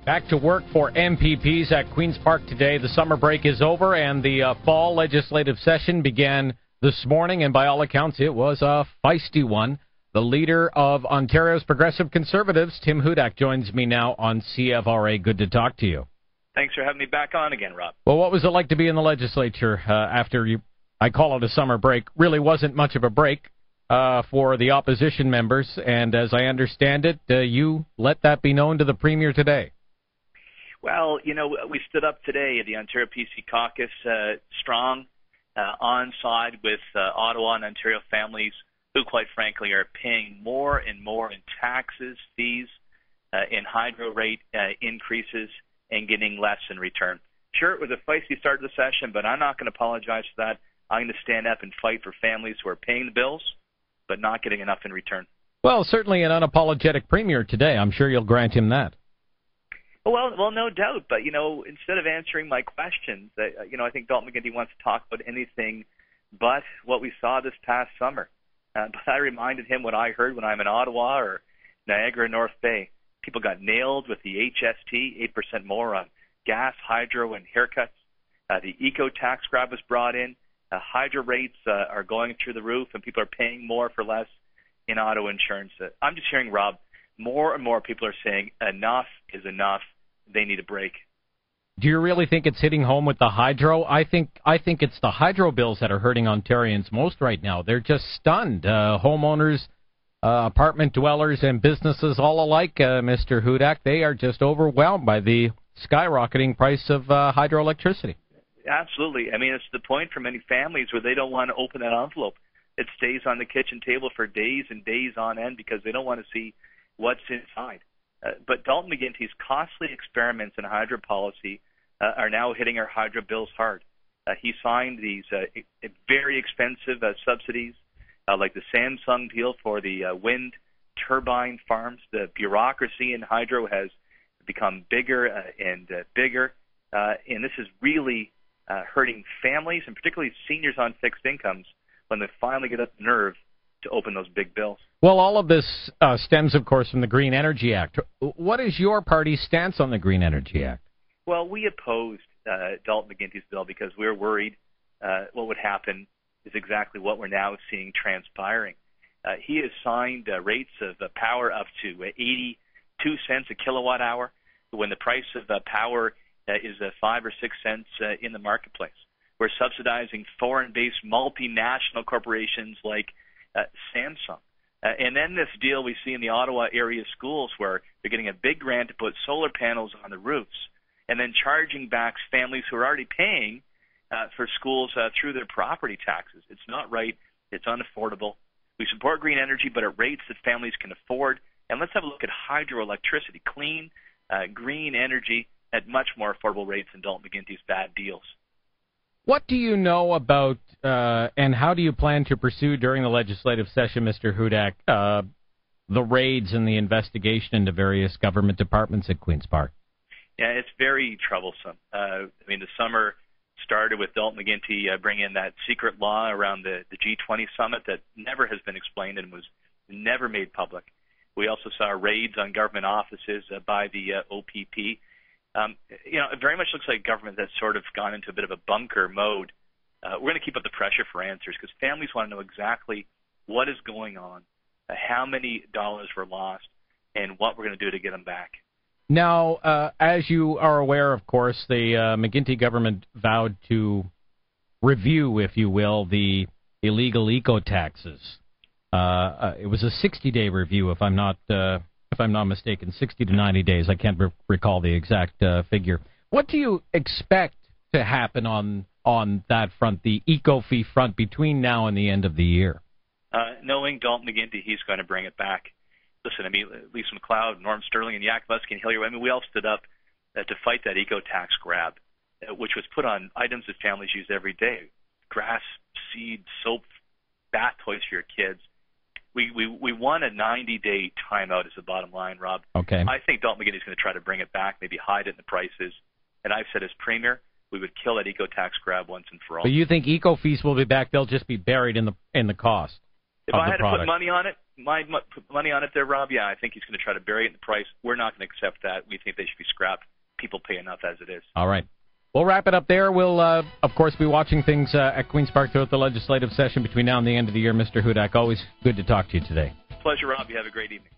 Back to work for MPPs at Queen's Park today. The summer break is over, and the fall legislative session began this morning, and by all accounts, it was a feisty one. The leader of Ontario's Progressive Conservatives, Tim Hudak, joins me now on CFRA. Good to talk to you. Thanks for having me back on again, Rob. Well, what was it like to be in the legislature after I call it a summer break? Really wasn't much of a break for the opposition members, and as I understand it, you let that be known to the Premier today. Well, you know, we stood up today at the Ontario PC caucus strong, on side with Ottawa and Ontario families who, quite frankly, are paying more and more in taxes, fees, in hydro rate increases, and getting less in return. Sure, it was a feisty start to the session, but I'm not going to apologize for that. I'm going to stand up and fight for families who are paying the bills, but not getting enough in return. Well, certainly an unapologetic Premier today. I'm sure you'll grant him that. Well, no doubt. But, you know, instead of answering my questions, I think Dalton McGuinty wants to talk about anything but what we saw this past summer. But I reminded him what I heard when I'm in Ottawa or Niagara, North Bay. People got nailed with the HST, 8% more on gas, hydro, and haircuts. The eco tax grab was brought in. Hydro rates are going through the roof, and people are paying more for less in auto insurance. I'm just hearing, Rob, more and more people are saying enough is enough. They need a break. Do you really think it's hitting home with the hydro? I think it's the hydro bills that are hurting Ontarians most right now. They're just stunned. Homeowners, apartment dwellers, and businesses all alike, Mr. Hudak, they are just overwhelmed by the skyrocketing price of hydroelectricity. Absolutely. I mean, it's the point for many families where they don't want to open that envelope. It stays on the kitchen table for days and days on end because they don't want to see what's inside. But Dalton McGuinty's costly experiments in hydro policy are now hitting our hydro bills hard. He signed these very expensive subsidies, like the Samsung deal for the wind turbine farms. The bureaucracy in hydro has become bigger and bigger, and this is really hurting families, and particularly seniors on fixed incomes, when they finally get up the nerve to open those big bills. Well, all of this stems, of course, from the Green Energy Act. What is your party's stance on the Green Energy Act? Well, we opposed Dalton McGuinty's bill because we were worried what would happen is exactly what we're now seeing transpiring. He has signed rates of power up to 82 cents a kilowatt hour when the price of power is 5 or 6 cents in the marketplace. We're subsidizing foreign-based multinational corporations like Samsung. And then this deal we see in the Ottawa area schools where they're getting a big grant to put solar panels on the roofs and then charging back families who are already paying for schools through their property taxes. It's not right. It's unaffordable. We support green energy, but at rates that families can afford. And let's have a look at hydroelectricity, clean, green energy at much more affordable rates than Dalton McGuinty's bad deals. What do you know about and how do you plan to pursue during the legislative session, Mr. Hudak, the raids and the investigation into various government departments at Queen's Park? Yeah, it's very troublesome. I mean, the summer started with Dalton McGuinty bringing in that secret law around the G20 summit that never has been explained and was never made public. We also saw raids on government offices by the OPP. It very much looks like government that's sort of gone into a bit of a bunker mode. We're going to keep up the pressure for answers because families want to know exactly what is going on, how many dollars were lost, and what we're going to do to get them back. Now, as you are aware, of course, the McGuinty government vowed to review, if you will, the illegal eco-taxes. It was a 60-day review, if I'm not mistaken, 60 to 90 days. I can't recall the exact figure. What do you expect to happen on that front, the eco-fee front, between now and the end of the year? Knowing Dalton McGuinty, he's going to bring it back. Listen, I mean, Lisa McLeod, Norm Sterling, and Yak Lusky and Hilliard, I mean, we all stood up to fight that eco-tax grab, which was put on items that families use every day. Grass, seed, soap, bath toys for your kids. We won a 90-day timeout is the bottom line, Rob. Okay. I think Dalton McGuinty is going to try to bring it back, maybe hide it in the prices. And I've said as Premier, we would kill that eco-tax grab once and for all. But you think eco-fees will be back, they'll just be buried in the cost If of I the had product. to put money on it, put money on it there, Rob. Yeah, I think he's going to try to bury it in the price. We're not going to accept that. We think they should be scrapped. People pay enough as it is. All right. We'll wrap it up there. We'll, of course, be watching things at Queen's Park throughout the legislative session between now and the end of the year. Mr. Hudak, always good to talk to you today. Pleasure, Rob. You have a great evening.